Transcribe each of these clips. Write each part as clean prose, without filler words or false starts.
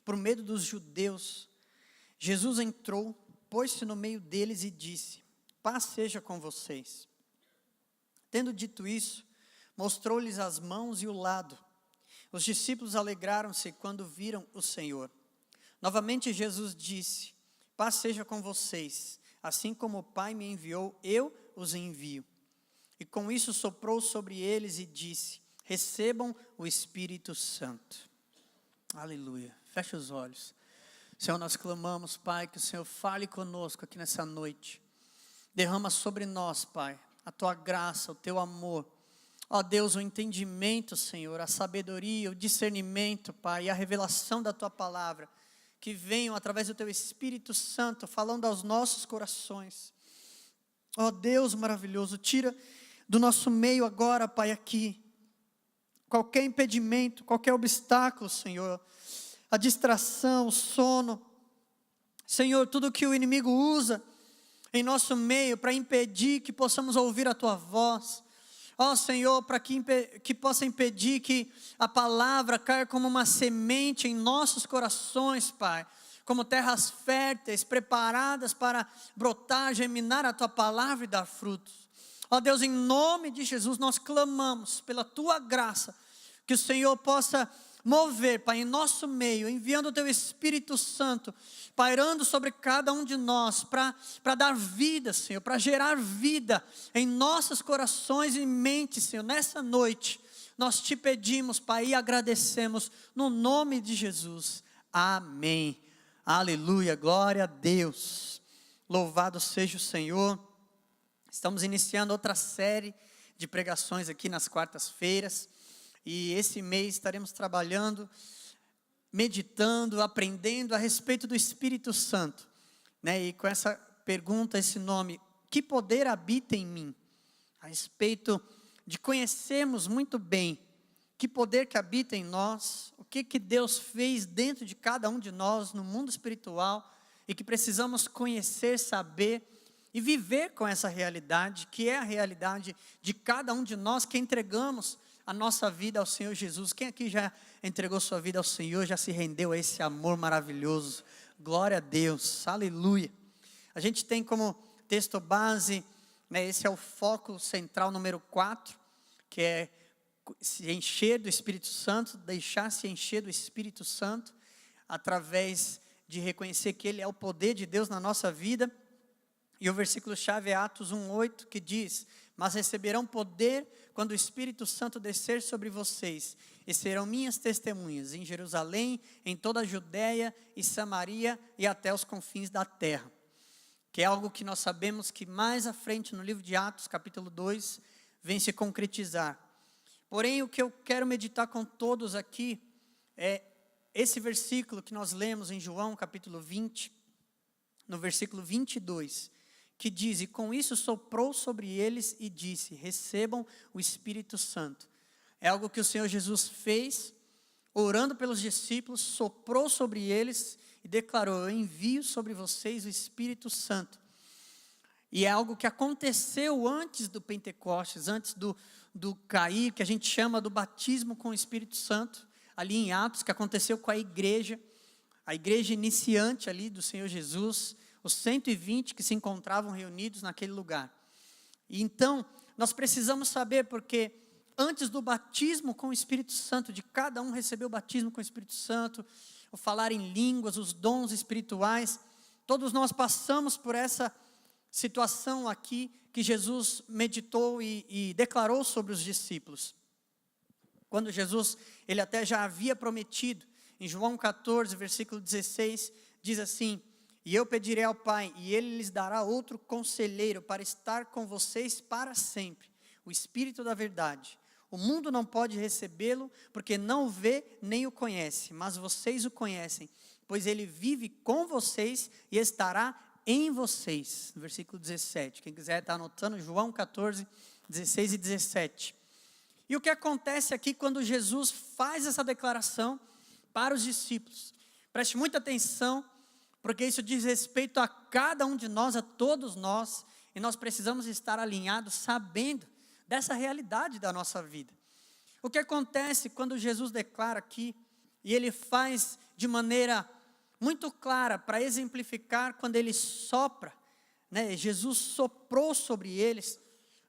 por medo dos judeus, Jesus entrou, pôs-se no meio deles e disse: paz seja com vocês. Tendo dito isso, mostrou-lhes as mãos e o lado. Os discípulos alegraram-se quando viram o Senhor. Novamente Jesus disse: paz seja com vocês. Assim como o Pai me enviou, eu os envio. E com isso soprou sobre eles e disse: recebam o Espírito Santo. Aleluia. Fecha os olhos. Senhor, nós clamamos, Pai, que o Senhor fale conosco aqui nessa noite. Derrama sobre nós, Pai, a Tua graça, o Teu amor. Ó Deus, o entendimento, Senhor, a sabedoria, o discernimento, Pai, e a revelação da Tua palavra, que venham através do Teu Espírito Santo, falando aos nossos corações. Ó Deus maravilhoso, tira do nosso meio agora, Pai, aqui, qualquer impedimento, qualquer obstáculo, Senhor, a distração, o sono, Senhor, tudo que o inimigo usa em nosso meio para impedir que possamos ouvir a Tua voz, ó Senhor, para que possa impedir que a palavra caia como uma semente em nossos corações, Pai, como terras férteis, preparadas para brotar, germinar a Tua palavra e dar frutos. Ó Deus, em nome de Jesus, nós clamamos pela Tua graça, que o Senhor possa mover, Pai, em nosso meio, enviando o Teu Espírito Santo, pairando sobre cada um de nós, para dar vida, Senhor, para gerar vida em nossos corações e mentes, Senhor. Nessa noite, nós Te pedimos, Pai, e agradecemos, no nome de Jesus. Amém. Aleluia, glória a Deus. Louvado seja o Senhor. Estamos iniciando outra série de pregações aqui nas quartas-feiras. E esse mês estaremos trabalhando, meditando, aprendendo a respeito do Espírito Santo, né? E com essa pergunta, esse nome: que poder habita em mim? A respeito de conhecermos muito bem que poder que habita em nós, o que Deus fez dentro de cada um de nós no mundo espiritual, e que precisamos conhecer, saber e viver com essa realidade, que é a realidade de cada um de nós que entregamos a nossa vida ao Senhor Jesus. Quem aqui já entregou sua vida ao Senhor, já se rendeu a esse amor maravilhoso? Glória a Deus, aleluia. A gente tem como texto base, né, esse é o foco central número 4, que é se encher do Espírito Santo, deixar-se encher do Espírito Santo, através de reconhecer que Ele é o poder de Deus na nossa vida. E o versículo-chave é Atos 1:8, que diz: mas receberão poder quando o Espírito Santo descer sobre vocês, e serão minhas testemunhas em Jerusalém, em toda a Judéia e Samaria e até os confins da terra. Que é algo que nós sabemos que mais à frente no livro de Atos, capítulo 2, vem se concretizar. Porém, o que eu quero meditar com todos aqui é esse versículo que nós lemos em João, capítulo 20, no versículo 22, que diz: e com isso soprou sobre eles e disse: recebam o Espírito Santo. É algo que o Senhor Jesus fez, orando pelos discípulos, soprou sobre eles e declarou: eu envio sobre vocês o Espírito Santo. E é algo que aconteceu antes do Pentecostes, antes do cair, que a gente chama do batismo com o Espírito Santo, ali em Atos, que aconteceu com a igreja iniciante ali do Senhor Jesus, os 120 que se encontravam reunidos naquele lugar. E então, nós precisamos saber, porque antes do batismo com o Espírito Santo, de cada um receber o batismo com o Espírito Santo, o falar em línguas, os dons espirituais, todos nós passamos por essa situação aqui que Jesus meditou e declarou sobre os discípulos. Quando Jesus, ele até já havia prometido, em João 14, versículo 16, diz assim: e eu pedirei ao Pai, e Ele lhes dará outro conselheiro para estar com vocês para sempre, o Espírito da verdade. O mundo não pode recebê-lo, porque não o vê nem o conhece, mas vocês o conhecem, pois Ele vive com vocês e estará em vocês. Versículo 17, quem quiser estar anotando, João 14, 16 e 17. E o que acontece aqui quando Jesus faz essa declaração para os discípulos? Preste muita atenção, porque isso diz respeito a cada um de nós, a todos nós, e nós precisamos estar alinhados, sabendo dessa realidade da nossa vida. O que acontece quando Jesus declara aqui, e Ele faz de maneira muito clara para exemplificar quando ele sopra, né? Jesus soprou sobre eles,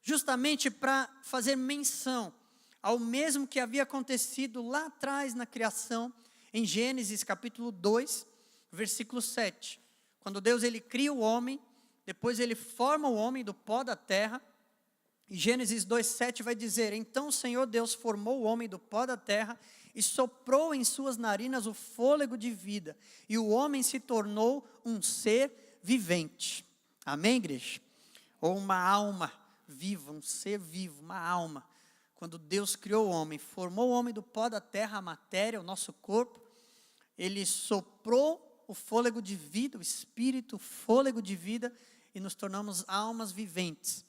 justamente para fazer menção ao mesmo que havia acontecido lá atrás na criação, em Gênesis capítulo 2, versículo 7. Quando Deus ele cria o homem, depois ele forma o homem do pó da terra, e Gênesis 2,7 vai dizer: então o Senhor Deus formou o homem do pó da terra, e soprou em suas narinas o fôlego de vida, e o homem se tornou um ser vivente. Amém, igreja? Ou uma alma viva, um ser vivo, uma alma. Quando Deus criou o homem, formou o homem do pó da terra, a matéria, o nosso corpo, ele soprou o fôlego de vida, o espírito, o fôlego de vida, e nos tornamos almas viventes.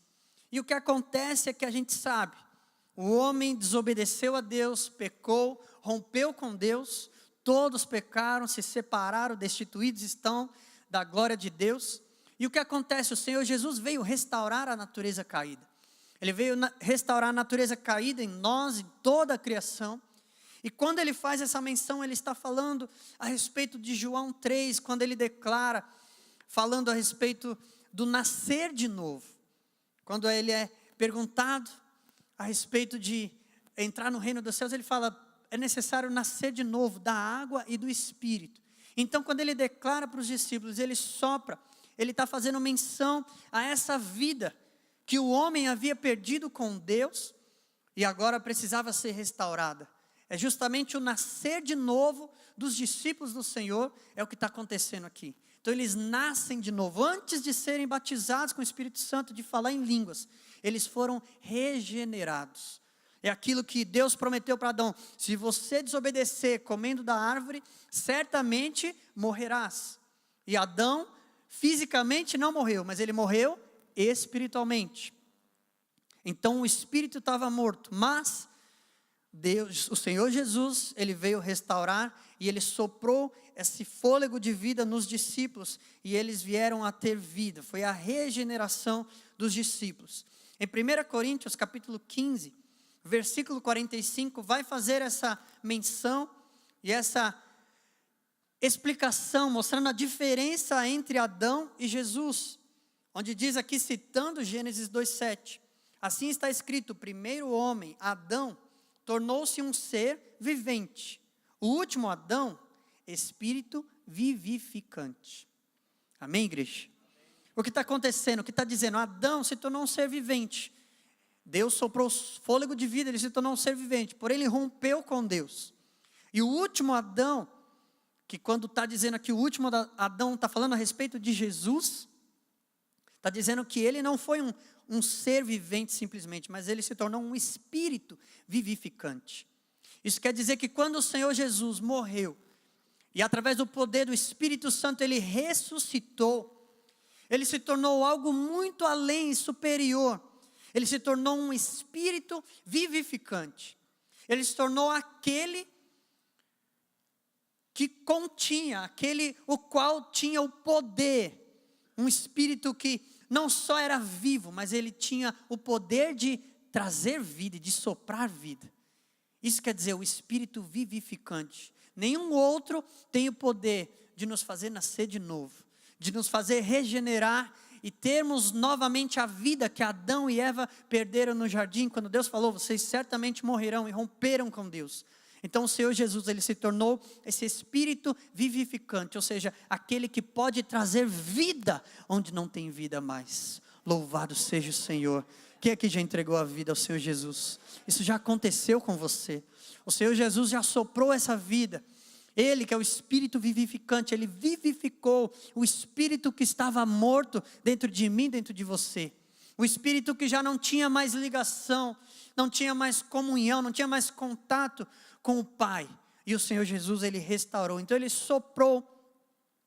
E o que acontece é que a gente sabe, o homem desobedeceu a Deus, pecou, rompeu com Deus, todos pecaram, se separaram, destituídos estão da glória de Deus. E o que acontece? O Senhor Jesus veio restaurar a natureza caída. Ele veio restaurar a natureza caída em nós, em toda a criação. E quando ele faz essa menção, ele está falando a respeito de João 3, quando ele declara, falando a respeito do nascer de novo. Quando ele é perguntado a respeito de entrar no reino dos céus, ele fala, é necessário nascer de novo, da água e do Espírito. Então, quando ele declara para os discípulos, ele sopra, ele está fazendo menção a essa vida que o homem havia perdido com Deus e agora precisava ser restaurada. É justamente o nascer de novo dos discípulos do Senhor, é o que está acontecendo aqui. Então eles nascem de novo, antes de serem batizados com o Espírito Santo, de falar em línguas, eles foram regenerados. É aquilo que Deus prometeu para Adão: se você desobedecer comendo da árvore, certamente morrerás. E Adão fisicamente não morreu, mas ele morreu espiritualmente. Então o espírito estava morto, mas Deus, o Senhor Jesus, ele veio restaurar e ele soprou esse fôlego de vida nos discípulos e eles vieram a ter vida. Foi a regeneração dos discípulos. Em 1 Coríntios capítulo 15, versículo 45, vai fazer essa menção e essa explicação, mostrando a diferença entre Adão e Jesus, onde diz aqui, citando Gênesis 2,7, assim está escrito: o primeiro homem, Adão, tornou-se um ser vivente. O último Adão, espírito vivificante. Amém, igreja? O que está acontecendo? O que está dizendo? Adão se tornou um ser vivente. Deus soprou fôlego de vida, ele se tornou um ser vivente. Porém, ele rompeu com Deus. E o último Adão, que quando está dizendo aqui o último Adão, está falando a respeito de Jesus, está dizendo que ele não foi um ser vivente simplesmente, mas ele se tornou um espírito vivificante. Isso quer dizer que quando o Senhor Jesus morreu, e através do poder do Espírito Santo ele ressuscitou, ele se tornou algo muito além e superior. Ele se tornou um espírito vivificante. Ele se tornou aquele que continha, aquele o qual tinha o poder, um espírito que não só era vivo, mas ele tinha o poder de trazer vida, de soprar vida. Isso quer dizer o espírito vivificante. Nenhum outro tem o poder de nos fazer nascer de novo, de nos fazer regenerar e termos novamente a vida que Adão e Eva perderam no jardim, quando Deus falou, vocês certamente morrerão, e romperam com Deus. Então o Senhor Jesus, ele se tornou esse espírito vivificante, ou seja, aquele que pode trazer vida onde não tem vida mais. Louvado seja o Senhor. Quem aqui já entregou a vida ao Senhor Jesus? Isso já aconteceu com você. O Senhor Jesus já soprou essa vida. Ele que é o espírito vivificante, ele vivificou o espírito que estava morto dentro de mim, dentro de você. O espírito que já não tinha mais ligação, não tinha mais comunhão, não tinha mais contato com o Pai. E o Senhor Jesus, ele restaurou. Então ele soprou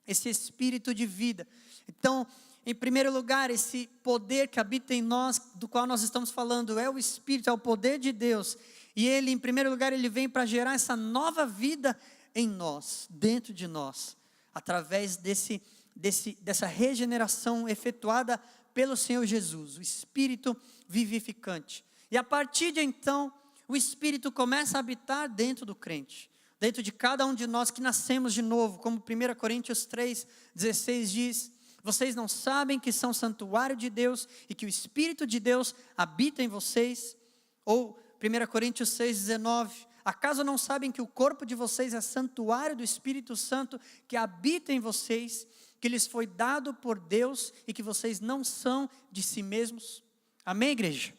esse espírito de vida. Então, em primeiro lugar, esse poder que habita em nós, do qual nós estamos falando, é o Espírito, é o poder de Deus. E ele, em primeiro lugar, ele vem para gerar essa nova vida em nós, dentro de nós, através dessa regeneração efetuada pelo Senhor Jesus, o Espírito vivificante. E a partir de então, o Espírito começa a habitar dentro do crente. dentro de cada um de nós que nascemos de novo, como 1 Coríntios 3,16 diz: vocês não sabem que são santuário de Deus e que o Espírito de Deus habita em vocês? Ou 1 Coríntios 6,19: acaso não sabem que o corpo de vocês é santuário do Espírito Santo que habita em vocês, que lhes foi dado por Deus e que vocês não são de si mesmos? Amém, igreja?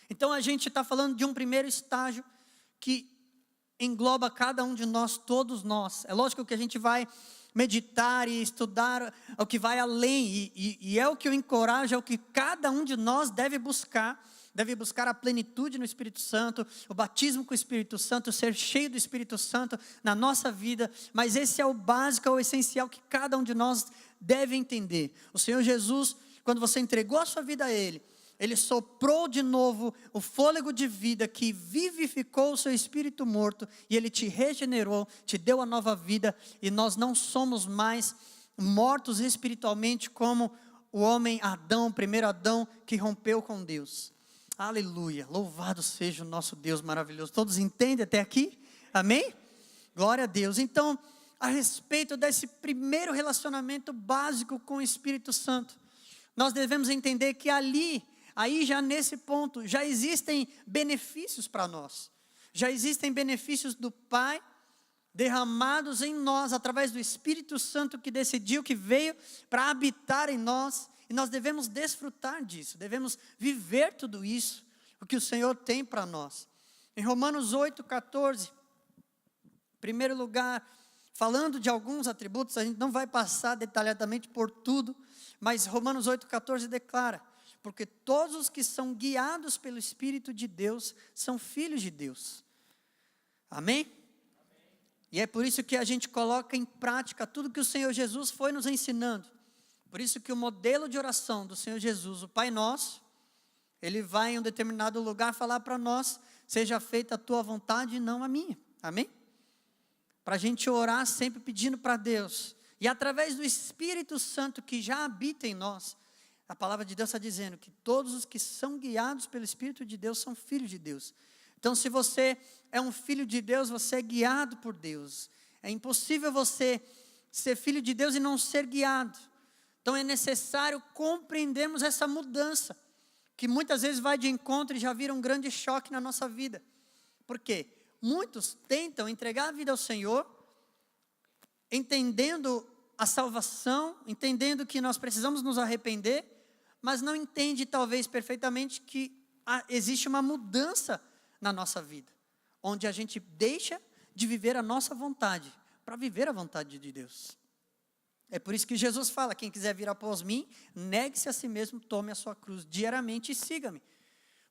Então a gente está falando de um primeiro estágio que engloba cada um de nós, todos nós. É lógico que a gente vai meditar e estudar o que vai além, e é o que eu encorajo, é o que cada um de nós deve buscar a plenitude no Espírito Santo, o batismo com o Espírito Santo, ser cheio do Espírito Santo na nossa vida. Mas esse é o básico, é o essencial que cada um de nós deve entender. O Senhor Jesus, quando você entregou a sua vida a Ele, Ele soprou de novo o fôlego de vida que vivificou o seu espírito morto, e Ele te regenerou, te deu a nova vida, e nós não somos mais mortos espiritualmente como o homem Adão, o primeiro Adão que rompeu com Deus. Aleluia, louvado seja o nosso Deus maravilhoso. Todos entendem até aqui? Amém? Glória a Deus. Então, a respeito desse primeiro relacionamento básico com o Espírito Santo, nós devemos entender que aí já nesse ponto, já existem benefícios para nós. Já existem benefícios do Pai derramados em nós, através do Espírito Santo que decidiu, que veio para habitar em nós. E nós devemos desfrutar disso, devemos viver tudo isso, o que o Senhor tem para nós. Em Romanos 8,14, em primeiro lugar, falando de alguns atributos, a gente não vai passar detalhadamente por tudo, mas Romanos 8,14 declara: porque todos os que são guiados pelo Espírito de Deus são filhos de Deus. Amém? E é por isso que a gente coloca em prática tudo que o Senhor Jesus foi nos ensinando. Por isso que o modelo de oração do Senhor Jesus, o Pai Nosso, Ele vai em um determinado lugar falar para nós: seja feita a tua vontade e não a minha. Amém? Para a gente orar sempre pedindo para Deus. E através do Espírito Santo que já habita em nós, a palavra de Deus está dizendo que todos os que são guiados pelo Espírito de Deus são filhos de Deus. Então, se você é um filho de Deus, você é guiado por Deus. É impossível você ser filho de Deus e não ser guiado. Então, é necessário compreendermos essa mudança, que muitas vezes vai de encontro e já vira um grande choque na nossa vida. Por quê? Muitos tentam entregar a vida ao Senhor, entendendo a salvação, entendendo que nós precisamos nos arrepender, mas não entende talvez perfeitamente que existe uma mudança na nossa vida, onde a gente deixa de viver a nossa vontade, para viver a vontade de Deus. É por isso que Jesus fala: quem quiser vir após mim, negue-se a si mesmo, tome a sua cruz diariamente e siga-me.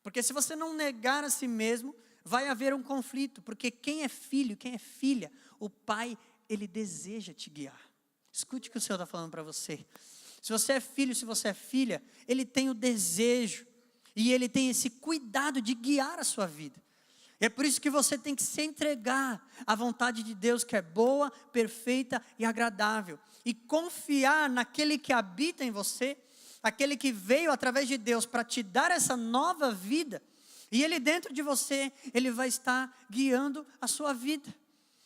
Porque se você não negar a si mesmo, vai haver um conflito, porque quem é filho, quem é filha, o Pai, Ele deseja te guiar. Escute o que o Senhor está falando para você. Se você é filho, se você é filha, Ele tem o desejo, e Ele tem esse cuidado de guiar a sua vida. É por isso que você tem que se entregar à vontade de Deus, que é boa, perfeita e agradável. E confiar naquele que habita em você, aquele que veio através de Deus para te dar essa nova vida. E Ele dentro de você, Ele vai estar guiando a sua vida.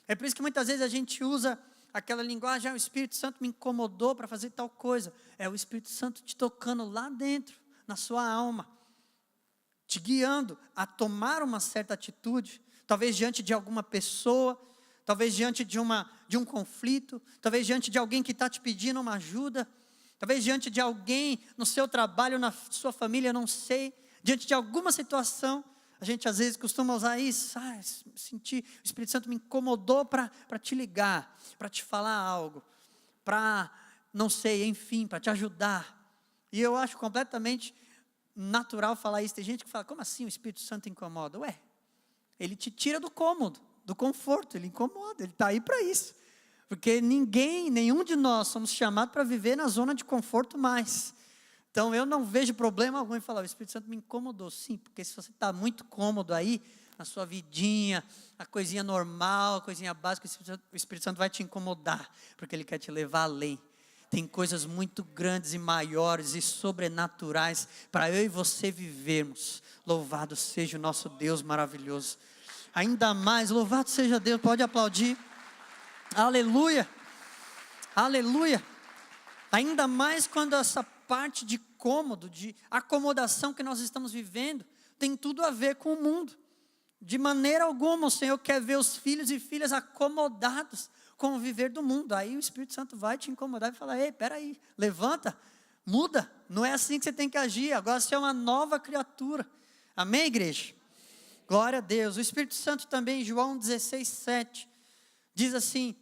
É por isso que muitas vezes a gente usa aquela linguagem: o Espírito Santo me incomodou para fazer tal coisa. É o Espírito Santo te tocando lá dentro, na sua alma, te guiando a tomar uma certa atitude, talvez diante de alguma pessoa, talvez diante de um conflito, talvez diante de alguém que está te pedindo uma ajuda, talvez diante de alguém no seu trabalho, na sua família, não sei, diante de alguma situação. A gente às vezes costuma usar isso: senti, o Espírito Santo me incomodou para te ligar, para te falar algo, para, não sei, enfim, para te ajudar. E eu acho completamente natural falar isso. Tem gente que fala: como assim o Espírito Santo incomoda? Ué, Ele te tira do cômodo, do conforto, Ele incomoda, Ele está aí para isso. Porque nenhum de nós somos chamados para viver na zona de conforto mais. Então eu não vejo problema algum em falar: o Espírito Santo me incomodou. Sim, porque se você está muito cômodo aí, na sua vidinha, a coisinha normal, a coisinha básica, o Espírito Santo vai te incomodar, porque Ele quer te levar além. Tem coisas muito grandes e maiores e sobrenaturais para eu e você vivermos. Louvado seja o nosso Deus maravilhoso. Ainda mais, louvado seja Deus, pode aplaudir. Aleluia, aleluia. Ainda mais quando essa parte de cômodo, de acomodação que nós estamos vivendo, tem tudo a ver com o mundo. De maneira alguma o Senhor quer ver os filhos e filhas acomodados com o viver do mundo. Aí o Espírito Santo vai te incomodar e falar: ei, peraí, levanta, muda. Não é assim que você tem que agir, agora você é uma nova criatura. Amém, igreja? Glória a Deus. O Espírito Santo também, João 16:7, diz assim: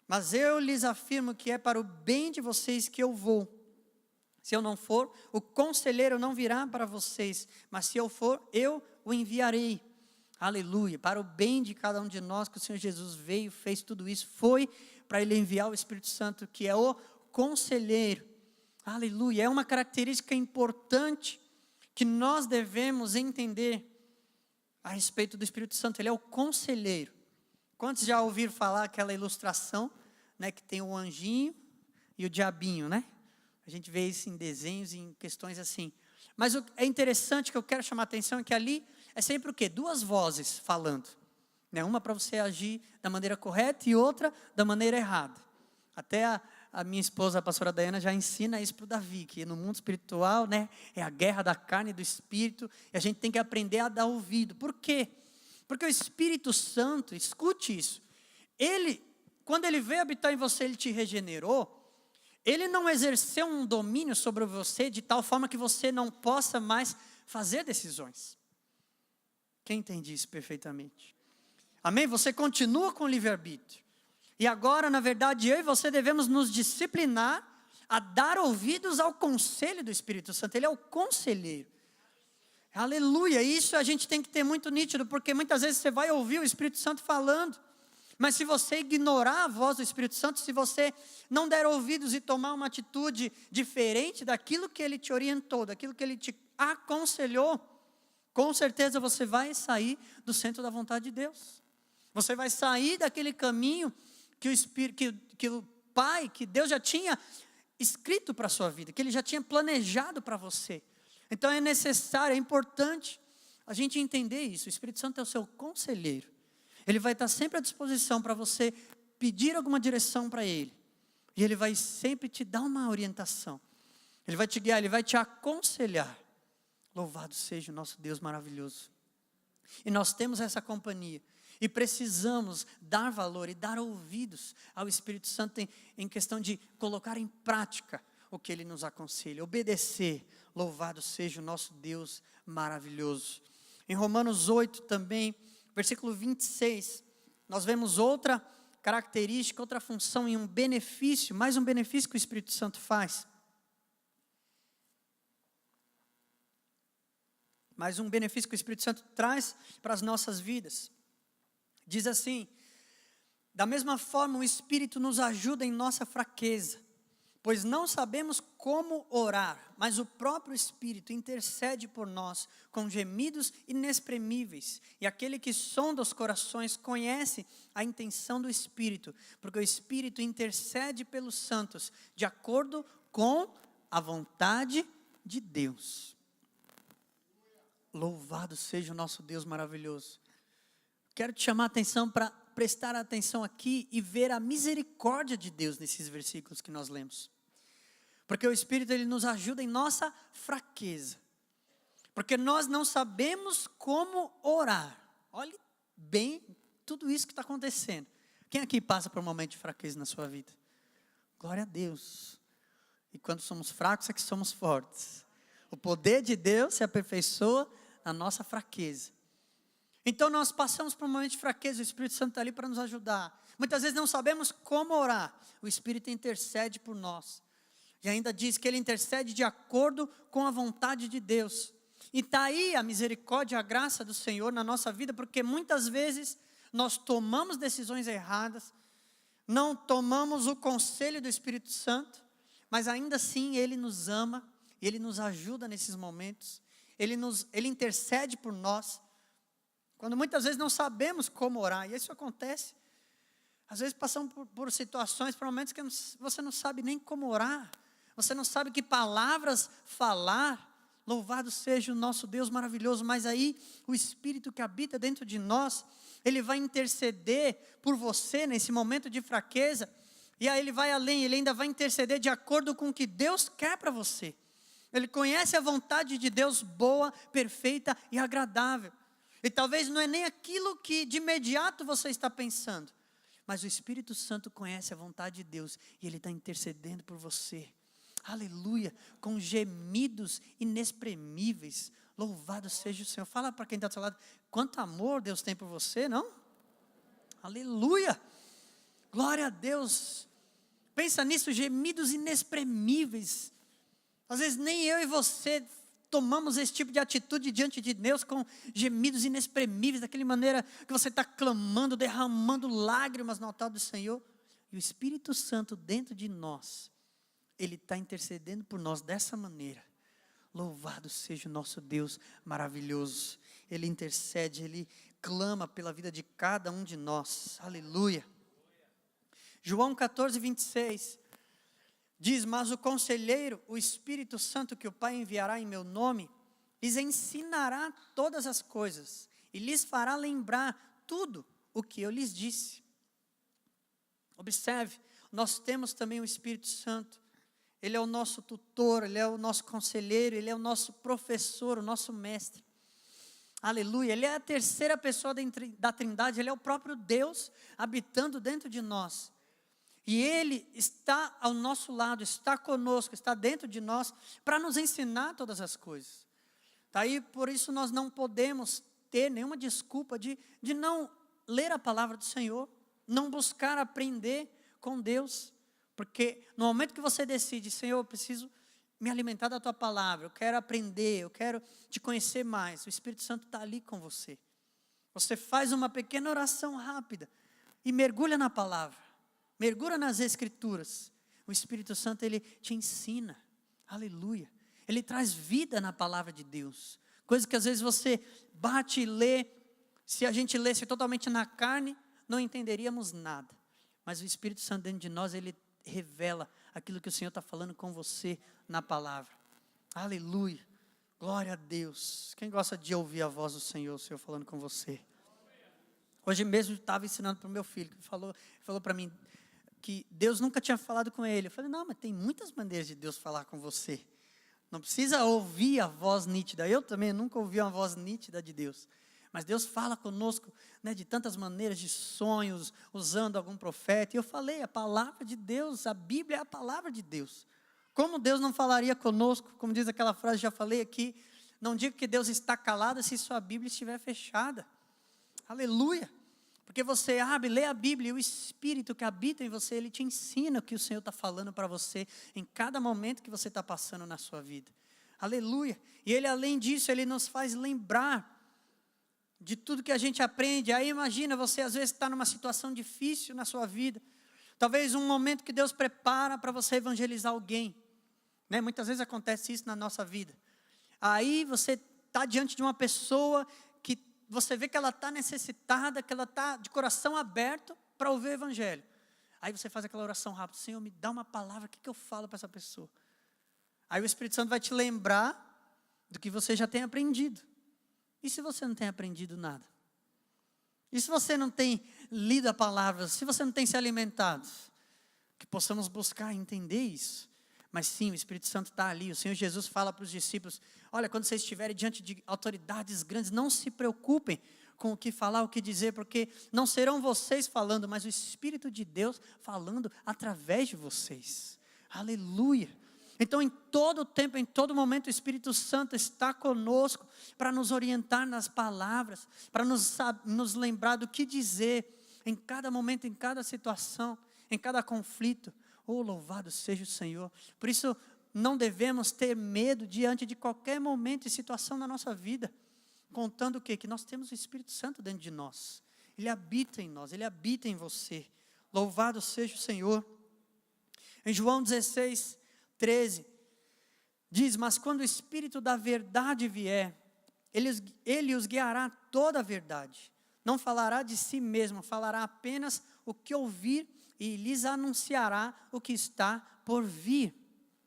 mas eu lhes afirmo que é para o bem de vocês que eu vou. Se eu não for, o conselheiro não virá para vocês, mas se eu for, eu o enviarei. Aleluia, para o bem de cada um de nós que o Senhor Jesus veio, fez tudo isso, foi para Ele enviar o Espírito Santo, que é o conselheiro. Aleluia, é uma característica importante que nós devemos entender a respeito do Espírito Santo. Ele é o conselheiro. Quantos já ouviram falar aquela ilustração, né, que tem o anjinho e o diabinho, né? A gente vê isso em desenhos, em questões assim. Mas é interessante, que eu quero chamar a atenção, é que ali é sempre o quê? Duas vozes falando, né? Uma para você agir da maneira correta e outra da maneira errada. Até a minha esposa, a pastora Daiana, já ensina isso para o Davi, que no mundo espiritual, né, é a guerra da carne e do espírito, e a gente tem que aprender a dar ouvido. Por quê? Porque o Espírito Santo, escute isso, quando ele veio habitar em você, ele te regenerou. Ele não exerceu um domínio sobre você de tal forma que você não possa mais fazer decisões. Quem entende isso perfeitamente? Amém? Você continua com o livre-arbítrio. E agora, na verdade, eu e você devemos nos disciplinar a dar ouvidos ao conselho do Espírito Santo. Ele é o conselheiro. Aleluia, isso a gente tem que ter muito nítido, porque muitas vezes você vai ouvir o Espírito Santo falando, mas se você ignorar a voz do Espírito Santo, se você não der ouvidos e tomar uma atitude diferente daquilo que Ele te orientou, daquilo que Ele te aconselhou, com certeza você vai sair do centro da vontade de Deus. Você vai sair daquele caminho que o Pai, que Deus já tinha escrito para a sua vida, que Ele já tinha planejado para você. Então é necessário, é importante a gente entender isso. O Espírito Santo é o seu conselheiro. Ele vai estar sempre à disposição para você pedir alguma direção para Ele. E Ele vai sempre te dar uma orientação. Ele vai te guiar, Ele vai te aconselhar. Louvado seja o nosso Deus maravilhoso. E nós temos essa companhia. E precisamos dar valor e dar ouvidos ao Espírito Santo em questão de colocar em prática o que Ele nos aconselha. Obedecer. Louvado seja o nosso Deus maravilhoso. Em Romanos 8 também, versículo 26, nós vemos outra característica, outra função e um benefício, mais um benefício que o Espírito Santo faz. Mais um benefício que o Espírito Santo traz para as nossas vidas. Diz assim: da mesma forma o Espírito nos ajuda em nossa fraqueza, pois não sabemos como orar, mas o próprio Espírito intercede por nós com gemidos inexprimíveis. E aquele que sonda os corações conhece a intenção do Espírito, porque o Espírito intercede pelos santos, de acordo com a vontade de Deus. Louvado seja o nosso Deus maravilhoso. Quero te chamar a atenção para prestar atenção aqui e ver a misericórdia de Deus nesses versículos que nós lemos. Porque o Espírito, Ele nos ajuda em nossa fraqueza. Porque nós não sabemos como orar. Olhe bem tudo isso que está acontecendo. Quem aqui passa por um momento de fraqueza na sua vida? Glória a Deus. E quando somos fracos é que somos fortes. O poder de Deus se aperfeiçoa na nossa fraqueza. Então nós passamos por um momento de fraqueza, o Espírito Santo está ali para nos ajudar. Muitas vezes não sabemos como orar, o Espírito intercede por nós. E ainda diz que Ele intercede de acordo com a vontade de Deus. E está aí a misericórdia e a graça do Senhor na nossa vida, porque muitas vezes nós tomamos decisões erradas, não tomamos o conselho do Espírito Santo, mas ainda assim Ele nos ama, Ele nos ajuda nesses momentos, Ele intercede por nós, quando muitas vezes não sabemos como orar, e isso acontece. Às vezes passamos por situações, por momentos que você não sabe nem como orar, você não sabe que palavras falar Louvado seja o nosso Deus maravilhoso. Mas aí o Espírito que habita dentro de nós, ele vai interceder por você nesse momento de fraqueza. E aí ele vai além, ele ainda vai interceder de acordo com o que Deus quer para você. Ele conhece a vontade de Deus boa, perfeita e agradável. E talvez não é nem aquilo que de imediato você está pensando. Mas o Espírito Santo conhece a vontade de Deus e ele está intercedendo por você. Aleluia, com gemidos inexprimíveis. Louvado seja o Senhor. Fala para quem está do seu lado, quanto amor Deus tem por você, não? Aleluia, glória a Deus. Pensa nisso, gemidos inexprimíveis. Às vezes nem eu e você tomamos esse tipo de atitude diante de Deus com gemidos inexprimíveis, daquela maneira que você está clamando, derramando lágrimas no altar do Senhor. E o Espírito Santo dentro de nós, ele está intercedendo por nós dessa maneira. Louvado seja o nosso Deus maravilhoso. Ele intercede, ele clama pela vida de cada um de nós. Aleluia. João 14, 26. Diz, mas o conselheiro, o Espírito Santo que o Pai enviará em meu nome, lhes ensinará todas as coisas e lhes fará lembrar tudo o que eu lhes disse. Observe, nós temos também o Espírito Santo. Ele é o nosso tutor, ele é o nosso conselheiro, ele é o nosso professor, o nosso mestre. Aleluia, ele é a terceira pessoa da Trindade, ele é o próprio Deus habitando dentro de nós. E ele está ao nosso lado, está conosco, está dentro de nós para nos ensinar todas as coisas. Daí, por isso nós não podemos ter nenhuma desculpa de não ler a palavra do Senhor, não buscar aprender com Deus. Porque no momento que você decide, Senhor, eu preciso me alimentar da Tua palavra, eu quero aprender, eu quero te conhecer mais, o Espírito Santo está ali com você. Você faz uma pequena oração rápida e mergulha na palavra. Mergulha nas Escrituras. O Espírito Santo, ele te ensina. Aleluia. Ele traz vida na palavra de Deus. Coisa que às vezes você bate e lê. Se a gente lesse totalmente na carne, não entenderíamos nada. Mas o Espírito Santo dentro de nós, ele revela aquilo que o Senhor está falando com você na palavra. Aleluia. Glória a Deus. Quem gosta de ouvir a voz do Senhor, o Senhor falando com você? Hoje mesmo eu estava ensinando para o meu filho, que falou para mim, que Deus nunca tinha falado com ele. Eu falei, não, mas tem muitas maneiras de Deus falar com você. Não precisa ouvir a voz nítida. Eu também nunca ouvi uma voz nítida de Deus. Mas Deus fala conosco, né, de tantas maneiras, de sonhos, usando algum profeta. E eu falei, a palavra de Deus, a Bíblia é a palavra de Deus. Como Deus não falaria conosco? Como diz aquela frase, já falei aqui. Não digo que Deus está calado se sua Bíblia estiver fechada. Aleluia. Porque você abre, lê a Bíblia e o Espírito que habita em você, ele te ensina o que o Senhor está falando para você em cada momento que você está passando na sua vida. Aleluia. E ele, além disso, ele nos faz lembrar de tudo que a gente aprende. Aí imagina, você às vezes está numa situação difícil na sua vida. Talvez um momento que Deus prepara para você evangelizar alguém. Né? Muitas vezes acontece isso na nossa vida. Aí você está diante de uma pessoa que você vê que ela está necessitada, que ela está de coração aberto para ouvir o Evangelho. Aí você faz aquela oração rápida, Senhor, me dá uma palavra, o que eu falo para essa pessoa? Aí o Espírito Santo vai te lembrar do que você já tem aprendido. E se você não tem aprendido nada? E se você não tem lido a palavra, se você não tem se alimentado? Que possamos buscar entender isso. Mas sim, o Espírito Santo está ali. O Senhor Jesus fala para os discípulos, olha, quando vocês estiverem diante de autoridades grandes, não se preocupem com o que falar, o que dizer, porque não serão vocês falando, mas o Espírito de Deus falando através de vocês. Aleluia. Então, em todo tempo, em todo momento, o Espírito Santo está conosco para nos orientar nas palavras, para nos lembrar do que dizer em cada momento, em cada situação, em cada conflito. Oh, louvado seja o Senhor. Por isso, não devemos ter medo diante de qualquer momento e situação na nossa vida. Contando o quê? Que nós temos o Espírito Santo dentro de nós. Ele habita em nós, ele habita em você. Louvado seja o Senhor. Em João 16, 13, diz, mas quando o Espírito da verdade vier, ele os guiará toda a verdade. Não falará de si mesmo, falará apenas o que ouvir e lhes anunciará o que está por vir.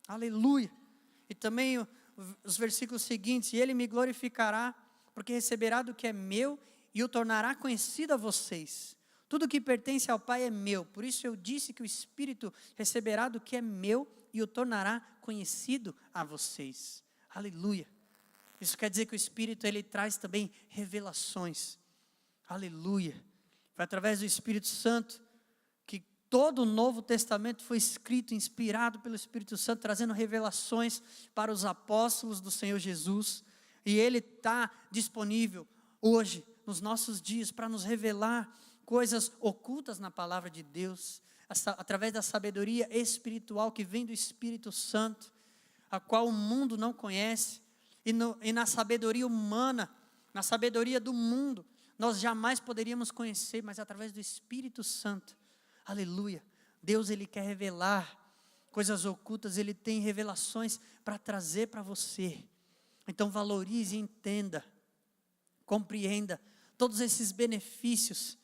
Aleluia. E também os versículos seguintes: e ele me glorificará, porque receberá do que é meu e o tornará conhecido a vocês. Tudo que pertence ao Pai é meu, por isso eu disse que o Espírito receberá do que é meu e o tornará conhecido a vocês. Aleluia. Isso quer dizer que o Espírito, ele traz também revelações. Aleluia. Foi através do Espírito Santo que todo o Novo Testamento foi escrito, inspirado pelo Espírito Santo, trazendo revelações para os apóstolos do Senhor Jesus. E ele está disponível hoje, nos nossos dias, para nos revelar coisas ocultas na palavra de Deus, através da sabedoria espiritual que vem do Espírito Santo, a qual o mundo não conhece, e na sabedoria humana, na sabedoria do mundo, nós jamais poderíamos conhecer, mas através do Espírito Santo. Aleluia. Deus, ele quer revelar coisas ocultas, ele tem revelações para trazer para você. Então valorize e entenda, compreenda todos esses benefícios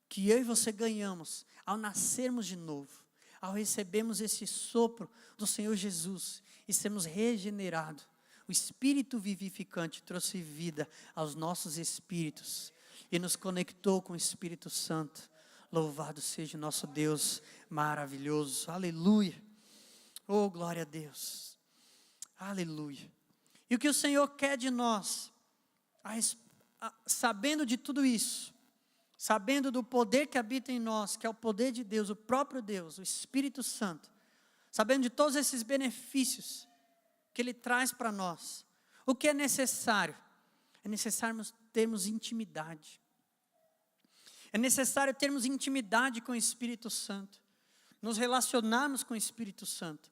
que eu e você ganhamos ao nascermos de novo, ao recebermos esse sopro do Senhor Jesus e sermos regenerados. O Espírito vivificante trouxe vida aos nossos espíritos e nos conectou com o Espírito Santo. Louvado seja o nosso Deus maravilhoso. Aleluia. Oh, glória a Deus. Aleluia. E o que o Senhor quer de nós, sabendo de tudo isso, sabendo do poder que habita em nós, que é o poder de Deus, o próprio Deus, o Espírito Santo, sabendo de todos esses benefícios que Ele traz para nós, o que é necessário? É necessário termos intimidade. É necessário termos intimidade com o Espírito Santo, nos relacionarmos com o Espírito Santo.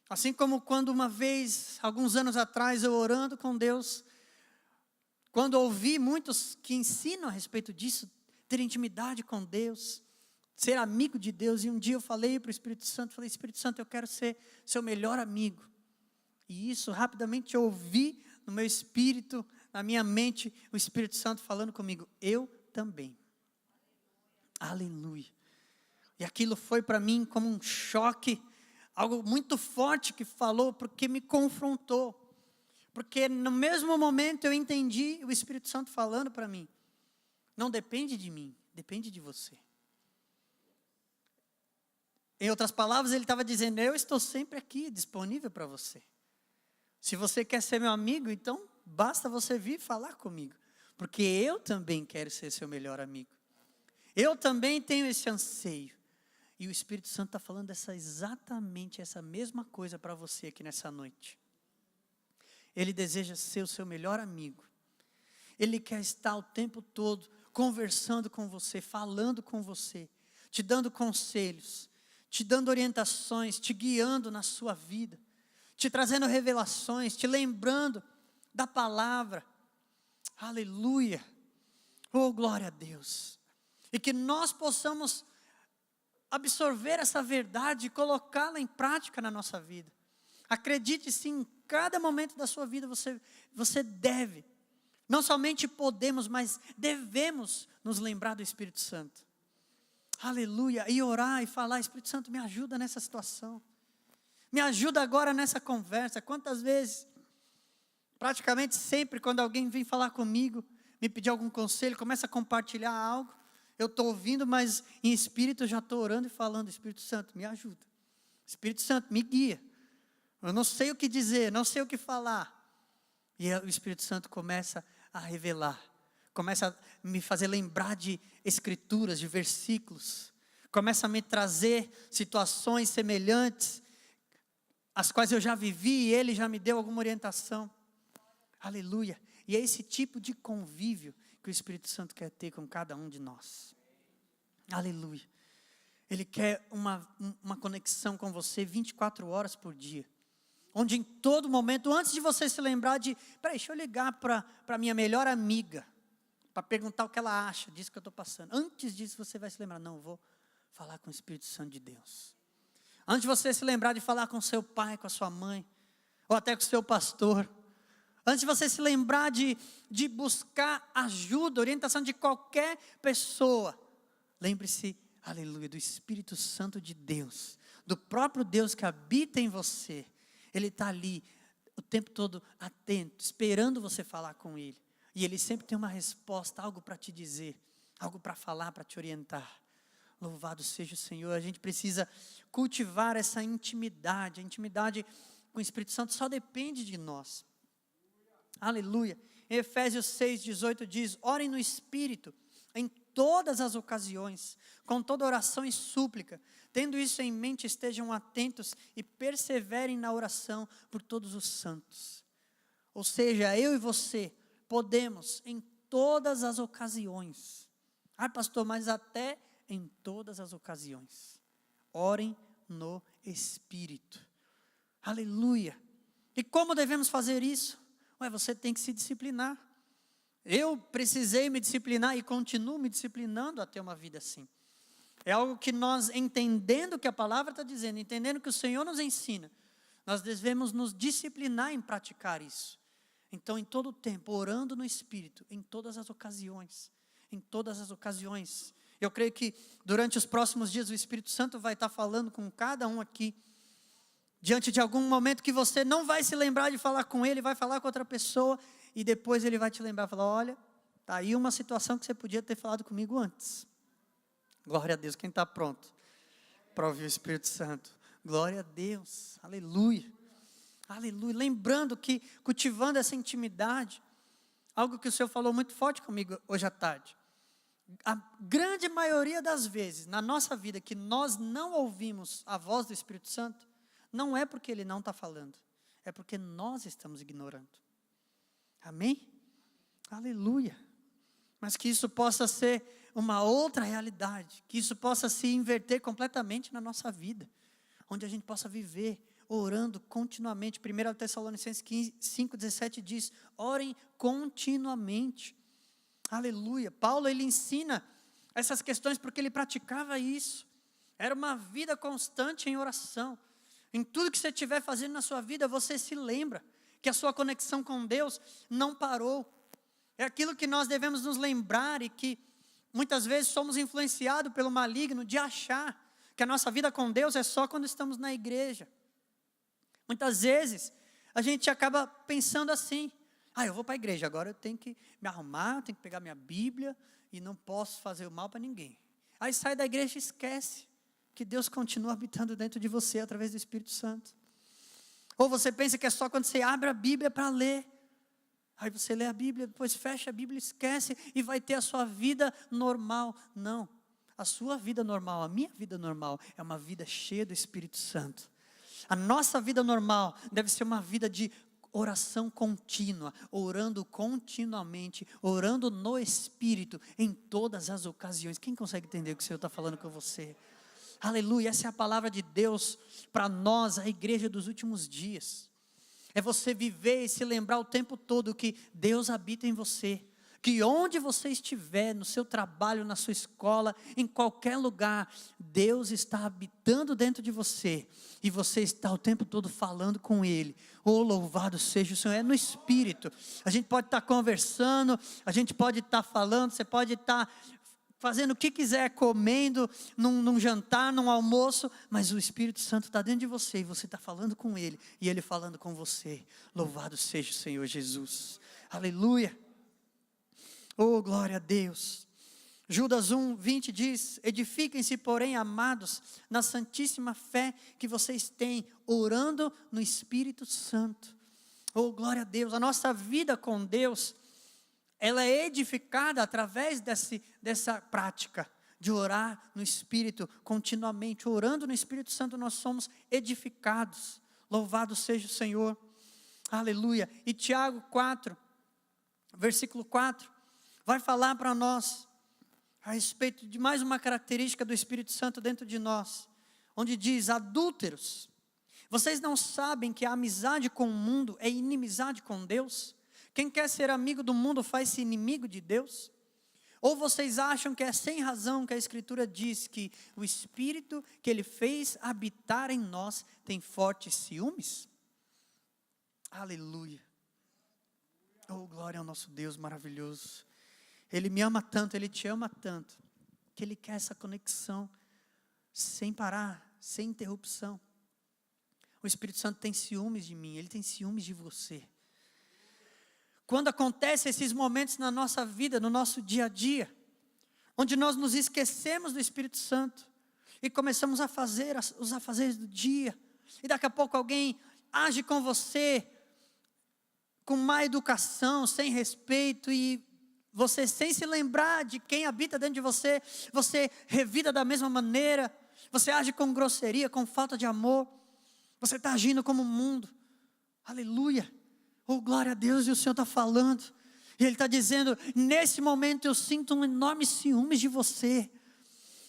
Assim como quando uma vez, alguns anos atrás, eu orando com Deus, quando ouvi muitos que ensinam a respeito disso, ter intimidade com Deus, ser amigo de Deus, e um dia eu falei para o Espírito Santo, Espírito Santo, eu quero ser seu melhor amigo. E isso, rapidamente eu ouvi no meu espírito, na minha mente, o Espírito Santo falando comigo, eu também. Aleluia. E aquilo foi para mim como um choque, algo muito forte que falou, porque me confrontou. Porque no mesmo momento eu entendi o Espírito Santo falando para mim, não depende de mim, depende de você. Em outras palavras, ele estava dizendo, eu estou sempre aqui, disponível para você. Se você quer ser meu amigo, então basta você vir falar comigo. Porque eu também quero ser seu melhor amigo. Eu também tenho esse anseio. E o Espírito Santo está falando exatamente essa mesma coisa para você aqui nessa noite. Ele deseja ser o seu melhor amigo. Ele quer estar o tempo todo conversando com você, falando com você, te dando conselhos, te dando orientações, te guiando na sua vida, te trazendo revelações, te lembrando da palavra. Aleluia. Oh, glória a Deus. E que nós possamos absorver essa verdade e colocá-la em prática na nossa vida. Acredite sim, em cada momento da sua vida você deve, não somente podemos, mas devemos nos lembrar do Espírito Santo. Aleluia. E orar e falar, Espírito Santo, me ajuda nessa situação. Me ajuda agora nessa conversa. Quantas vezes, praticamente sempre, quando alguém vem falar comigo, me pedir algum conselho, começa a compartilhar algo, eu estou ouvindo, mas em espírito eu já estou orando e falando, Espírito Santo, me ajuda. Espírito Santo, me guia. Eu não sei o que dizer, não sei o que falar. E o Espírito Santo começa a revelar, começa a me fazer lembrar de escrituras, de versículos, começa a me trazer situações semelhantes, as quais eu já vivi e Ele já me deu alguma orientação. Aleluia. E é esse tipo de convívio que o Espírito Santo quer ter com cada um de nós. Aleluia. Ele quer uma conexão com você 24 horas por dia. Onde em todo momento, antes de você se lembrar de, deixa eu ligar para minha melhor amiga, para perguntar o que ela acha disso que eu estou passando. Antes disso você vai se lembrar, não, eu vou falar com o Espírito Santo de Deus. Antes de você se lembrar de falar com seu pai, com a sua mãe, ou até com o seu pastor. Antes de você se lembrar de buscar ajuda, orientação de qualquer pessoa. Lembre-se, aleluia, do Espírito Santo de Deus, do próprio Deus que habita em você. Ele está ali o tempo todo atento, esperando você falar com Ele. E Ele sempre tem uma resposta, algo para te dizer, algo para falar, para te orientar. Louvado seja o Senhor. A gente precisa cultivar essa intimidade. A intimidade com o Espírito Santo só depende de nós. Aleluia. Em Efésios 6:18 diz: orem no Espírito em todas as ocasiões, com toda oração e súplica. Tendo isso em mente, estejam atentos e perseverem na oração por todos os santos. Ou seja, eu e você podemos em todas as ocasiões. Ah, pastor, mas até em todas as ocasiões. Orem no Espírito. Aleluia. E como devemos fazer isso? Você tem que se disciplinar. Eu precisei me disciplinar e continuo me disciplinando a ter uma vida assim. É algo que nós, entendendo o que a palavra está dizendo, entendendo que o Senhor nos ensina, nós devemos nos disciplinar em praticar isso. Então, em todo o tempo, orando no Espírito, em todas as ocasiões. Em todas as ocasiões. Eu creio que durante os próximos dias o Espírito Santo vai estar falando com cada um aqui. Diante de algum momento que você não vai se lembrar de falar com ele, vai falar com outra pessoa, e depois ele vai te lembrar, falar, olha, está aí uma situação que você podia ter falado comigo antes. Glória a Deus, quem está pronto para ouvir o Espírito Santo? Glória a Deus, aleluia, aleluia. Lembrando que cultivando essa intimidade, algo que o Senhor falou muito forte comigo hoje à tarde, a grande maioria das vezes na nossa vida que nós não ouvimos a voz do Espírito Santo, não é porque Ele não está falando, é porque nós estamos ignorando. Amém? Aleluia. Mas que isso possa ser uma outra realidade, que isso possa se inverter completamente na nossa vida, onde a gente possa viver orando continuamente. 1 Tessalonicenses 5:17 diz, orem continuamente. Aleluia. Paulo, ele ensina essas questões porque ele praticava isso. Era uma vida constante em oração. Em tudo que você estiver fazendo na sua vida, você se lembra que a sua conexão com Deus não parou. É aquilo que nós devemos nos lembrar e que muitas vezes somos influenciados pelo maligno de achar que a nossa vida com Deus é só quando estamos na igreja. Muitas vezes a gente acaba pensando assim, eu vou para a igreja, agora eu tenho que me arrumar, eu tenho que pegar minha Bíblia e não posso fazer o mal para ninguém. Aí sai da igreja e esquece que Deus continua habitando dentro de você através do Espírito Santo. Ou você pensa que é só quando você abre a Bíblia para ler. Aí você lê a Bíblia, depois fecha a Bíblia, esquece e vai ter a sua vida normal. Não, a sua vida normal, a minha vida normal é uma vida cheia do Espírito Santo. A nossa vida normal deve ser uma vida de oração contínua, orando continuamente, orando no Espírito em todas as ocasiões. Quem consegue entender o que o Senhor está falando com você? Aleluia, essa é a palavra de Deus para nós, a igreja dos últimos dias. É você viver e se lembrar o tempo todo que Deus habita em você. Que onde você estiver, no seu trabalho, na sua escola, em qualquer lugar, Deus está habitando dentro de você. E você está o tempo todo falando com Ele. Oh, louvado seja o Senhor, é no Espírito. A gente pode estar conversando, a gente pode estar falando, você pode estar fazendo o que quiser, comendo, num jantar, num almoço, mas o Espírito Santo está dentro de você e você está falando com Ele, e Ele falando com você. Louvado seja o Senhor Jesus, aleluia, oh glória a Deus. Judas 1:20 diz, edifiquem-se porém amados, na santíssima fé que vocês têm, orando no Espírito Santo. Oh glória a Deus, a nossa vida com Deus, ela é edificada através dessa prática de orar no Espírito continuamente. Orando no Espírito Santo nós somos edificados. Louvado seja o Senhor. Aleluia. E Tiago 4, versículo 4, vai falar para nós a respeito de mais uma característica do Espírito Santo dentro de nós. Onde diz, adúlteros, vocês não sabem que a amizade com o mundo é inimizade com Deus? Quem quer ser amigo do mundo faz-se inimigo de Deus? Ou vocês acham que é sem razão que a Escritura diz que o Espírito que Ele fez habitar em nós tem fortes ciúmes? Aleluia. Oh, glória ao nosso Deus maravilhoso. Ele me ama tanto, Ele te ama tanto, que Ele quer essa conexão sem parar, sem interrupção. O Espírito Santo tem ciúmes de mim, ele tem ciúmes de você. Quando acontecem esses momentos na nossa vida, no nosso dia a dia, onde nós nos esquecemos do Espírito Santo e começamos a fazer os afazeres do dia, e daqui a pouco alguém age com você com má educação, sem respeito, e você, sem se lembrar de quem habita dentro de você, você revida da mesma maneira, você age com grosseria, com falta de amor, você está agindo como o mundo. Aleluia, oh glória a Deus, e o Senhor está falando, e Ele está dizendo, nesse momento eu sinto um enorme ciúmes de você,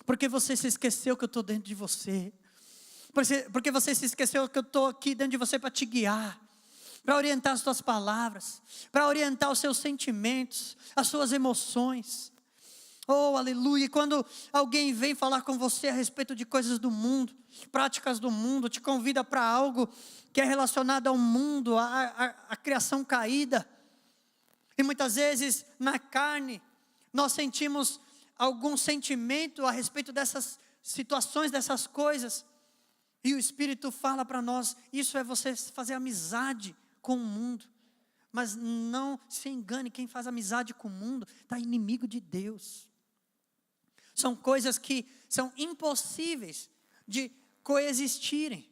porque você se esqueceu que eu estou dentro de você, porque você se esqueceu que eu estou aqui dentro de você para te guiar, para orientar as tuas palavras, para orientar os seus sentimentos, as suas emoções. Oh, aleluia. E quando alguém vem falar com você a respeito de coisas do mundo, práticas do mundo, te convida para algo que é relacionado ao mundo, à criação caída. E muitas vezes na carne nós sentimos algum sentimento a respeito dessas situações, dessas coisas. E o Espírito fala para nós, isso é você fazer amizade com o mundo. Mas não se engane, quem faz amizade com o mundo está inimigo de Deus. São coisas que são impossíveis de coexistirem.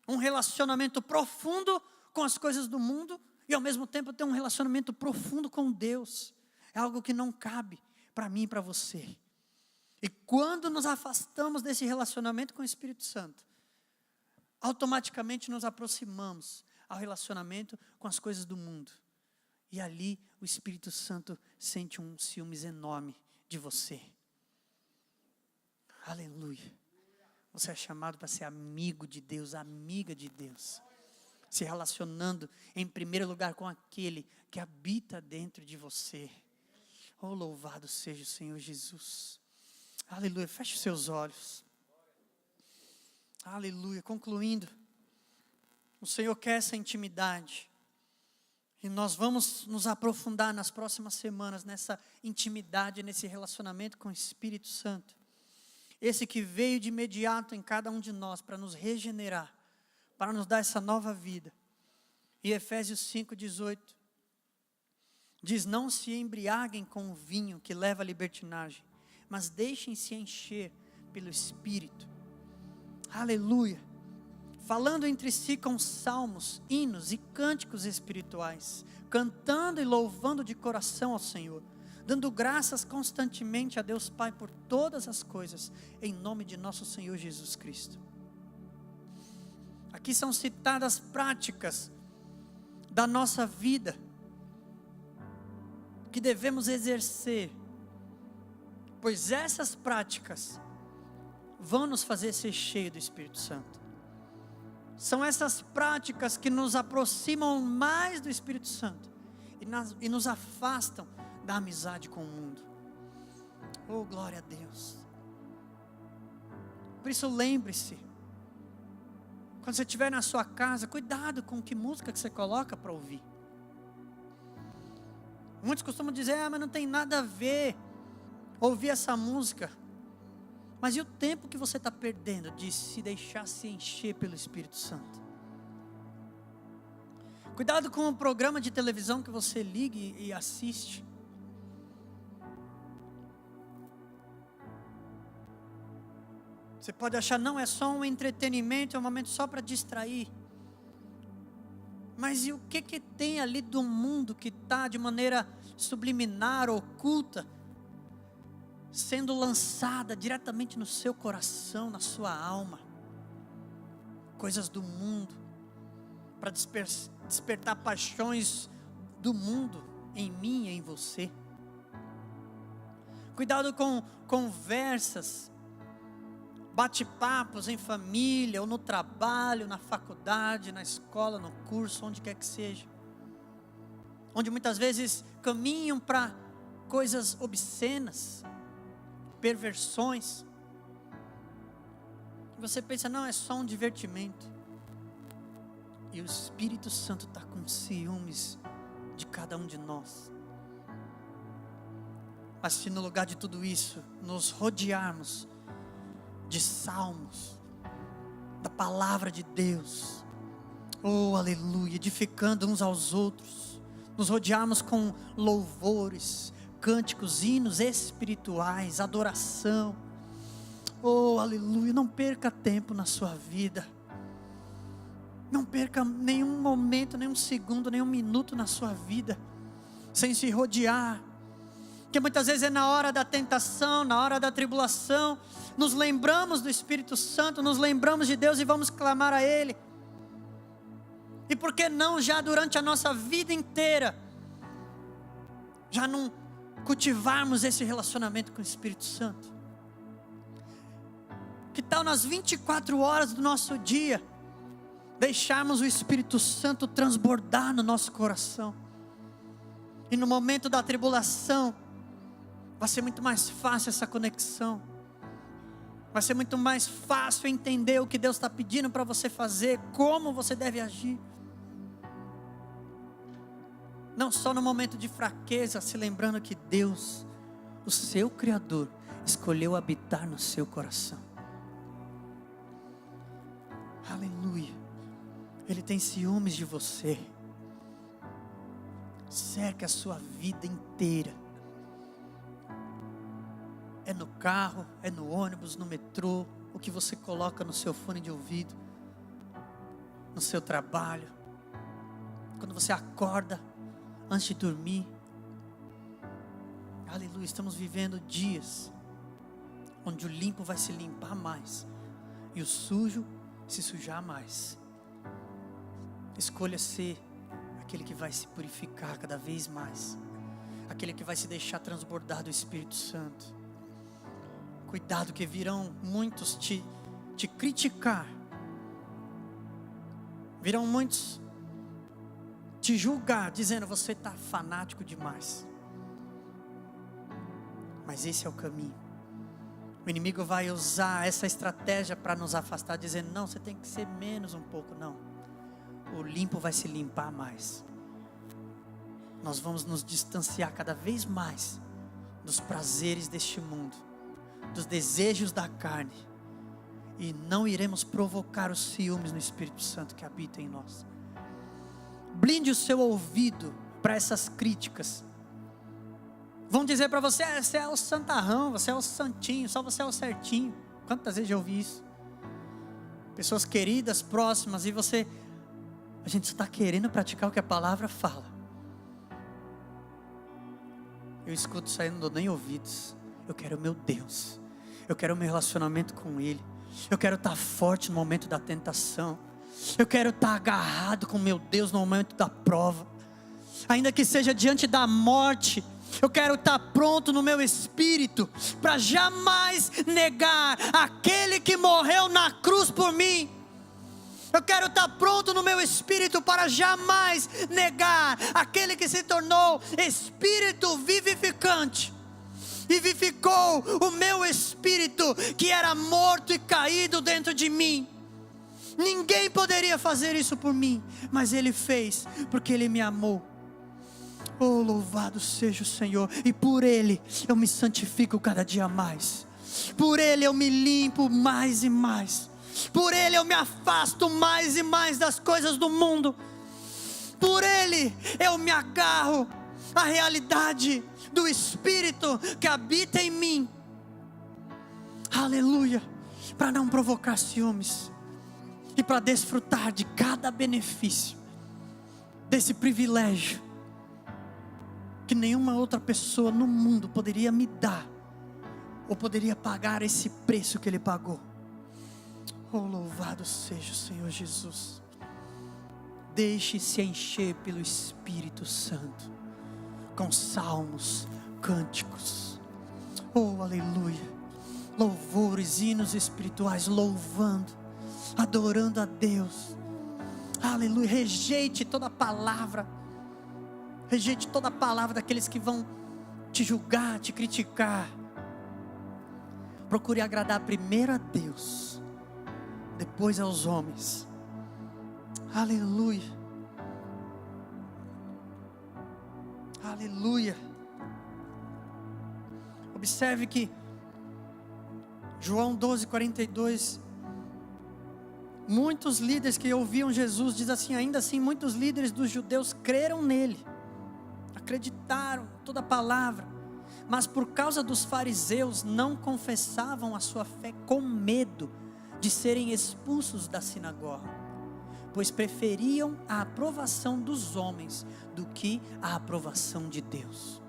Um relacionamento profundo com as coisas do mundo e ao mesmo tempo ter um relacionamento profundo com Deus. É algo que não cabe para mim e para você. E quando nos afastamos desse relacionamento com o Espírito Santo, automaticamente nos aproximamos ao relacionamento com as coisas do mundo. E ali o Espírito Santo sente um ciúmes enorme de você. Aleluia. Você é chamado para ser amigo de Deus, amiga de Deus. Se relacionando em primeiro lugar com aquele que habita dentro de você. Oh, louvado seja o Senhor Jesus. Aleluia. Feche os seus olhos. Aleluia. Concluindo. O Senhor quer essa intimidade. E nós vamos nos aprofundar nas próximas semanas nessa intimidade, nesse relacionamento com o Espírito Santo. Esse que veio de imediato em cada um de nós para nos regenerar, para nos dar essa nova vida. E Efésios 5:18 diz, não se embriaguem com o vinho que leva à libertinagem, mas deixem-se encher pelo Espírito. Aleluia. Falando entre si com salmos, hinos e cânticos espirituais, cantando e louvando de coração ao Senhor, dando graças constantemente a Deus Pai por todas as coisas, em nome de nosso Senhor Jesus Cristo. Aqui são citadas práticas da nossa vida, que devemos exercer, pois essas práticas vão nos fazer ser cheios do Espírito Santo. São essas práticas que nos aproximam mais do Espírito Santo e nos afastam da amizade com o mundo. Oh, glória a Deus. Por isso lembre-se, quando você estiver na sua casa, cuidado com que música que você coloca para ouvir. Muitos costumam dizer, mas não tem nada a ver ouvir essa música. Mas e o tempo que você está perdendo de se deixar se encher pelo Espírito Santo? Cuidado com o programa de televisão que você liga e assiste. Você pode achar, não, é só um entretenimento, é um momento só para distrair. Mas e o que tem ali do mundo que está de maneira subliminar, oculta, sendo lançada diretamente no seu coração, na sua alma? Coisas do mundo, para despertar paixões do mundo em mim e em você. Cuidado com conversas, bate-papos em família, ou no trabalho, na faculdade, na escola, no curso, onde quer que seja, onde muitas vezes caminham para coisas obscenas, perversões. Você pensa, não, é só um divertimento. E o Espírito Santo está com ciúmes de cada um de nós. Mas se no lugar de tudo isso, nos rodearmos de salmos, da palavra de Deus, Oh, aleluia, edificando uns aos outros, nos rodearmos com louvores, cânticos, hinos espirituais, adoração. Oh, aleluia, não perca tempo na sua vida. Não perca nenhum momento, nenhum segundo, nenhum minuto na sua vida sem se rodear. Porque muitas vezes é na hora da tentação, na hora da tribulação, nos lembramos do Espírito Santo, nos lembramos de Deus e vamos clamar a Ele. E por que não já durante a nossa vida inteira, já não cultivarmos esse relacionamento com o Espírito Santo? Que tal nas 24 horas do nosso dia, deixarmos o Espírito Santo transbordar no nosso coração? E no momento da tribulação, vai ser muito mais fácil essa conexão. Vai ser muito mais fácil entender o que Deus está pedindo para você fazer, como você deve agir. Não só no momento de fraqueza, se lembrando que Deus, o seu Criador, escolheu habitar no seu coração. Aleluia. Ele tem ciúmes de você. Cerca a sua vida inteira. É no carro, é no ônibus, no metrô, o que você coloca no seu fone de ouvido, no seu trabalho, quando você acorda, antes de dormir. Aleluia, estamos vivendo dias onde o limpo vai se limpar mais e o sujo se sujar mais. Escolha ser aquele que vai se purificar cada vez mais, aquele que vai se deixar transbordar do Espírito Santo. Cuidado, que virão muitos te criticar, virão muitos te julgar, dizendo: você está fanático demais. Mas esse é o caminho. O inimigo vai usar essa estratégia para nos afastar, dizendo: não, você tem que ser menos um pouco. Não, o limpo vai se limpar mais. Nós vamos nos distanciar cada vez mais dos prazeres deste mundo, dos desejos da carne, e não iremos provocar os ciúmes no Espírito Santo que habita em nós. Blinde o seu ouvido para essas críticas. Vão dizer para você: você é o santarrão, você é o santinho, só você é o certinho. Quantas vezes eu ouvi isso? Pessoas queridas, próximas, e a gente está querendo praticar o que a palavra fala. Eu escuto isso aí, não dou nem ouvidos. Eu quero o meu Deus, eu quero o meu relacionamento com Ele, eu quero estar forte no momento da tentação, eu quero estar agarrado com meu Deus no momento da prova, ainda que seja diante da morte. Eu quero estar pronto no meu espírito para jamais negar aquele que morreu na cruz por mim. Eu quero estar pronto no meu espírito para jamais negar aquele que se tornou Espírito vivificante. Vivificou o meu espírito que era morto e caído dentro de mim. Ninguém poderia fazer isso por mim, mas Ele fez, porque Ele me amou. Oh, louvado seja o Senhor. E por Ele eu me santifico cada dia mais. Por Ele eu me limpo mais e mais. Por Ele eu me afasto mais e mais das coisas do mundo. Por Ele eu me agarro à realidade do Espírito que habita em mim. Aleluia. Para não provocar ciúmes e para desfrutar de cada benefício, desse privilégio que nenhuma outra pessoa no mundo poderia me dar, ou poderia pagar esse preço que Ele pagou. Oh, louvado seja o Senhor Jesus. Deixe-se encher pelo Espírito Santo, com salmos, cânticos, oh aleluia, louvores, hinos espirituais, louvando, adorando a Deus. Aleluia. Rejeite toda palavra, rejeite toda palavra daqueles que vão te julgar, te criticar. Procure agradar primeiro a Deus, depois aos homens. Aleluia. Aleluia. Observe que João 12:42 Muitos líderes que ouviam Jesus, diz assim, ainda assim muitos líderes dos judeus creram nele, acreditaram toda a palavra, mas por causa dos fariseus não confessavam a sua fé com medo de serem expulsos da sinagoga, pois preferiam a aprovação dos homens do que a aprovação de Deus.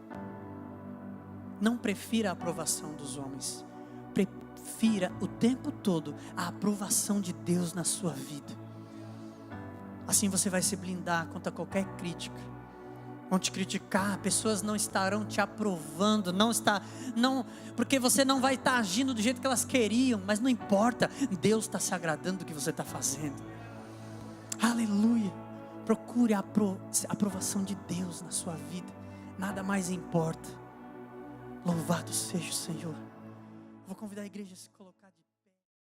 Não prefira a aprovação dos homens, prefira o tempo todo a aprovação de Deus na sua vida. Assim você vai se blindar contra qualquer crítica. Vão te criticar, pessoas não estarão te aprovando, porque você não vai estar agindo do jeito que elas queriam, mas não importa, Deus está se agradando do que você está fazendo. Aleluia. Procure a aprovação de Deus na sua vida, nada mais importa. Louvado seja o Senhor. Vou convidar a igreja a se colocar.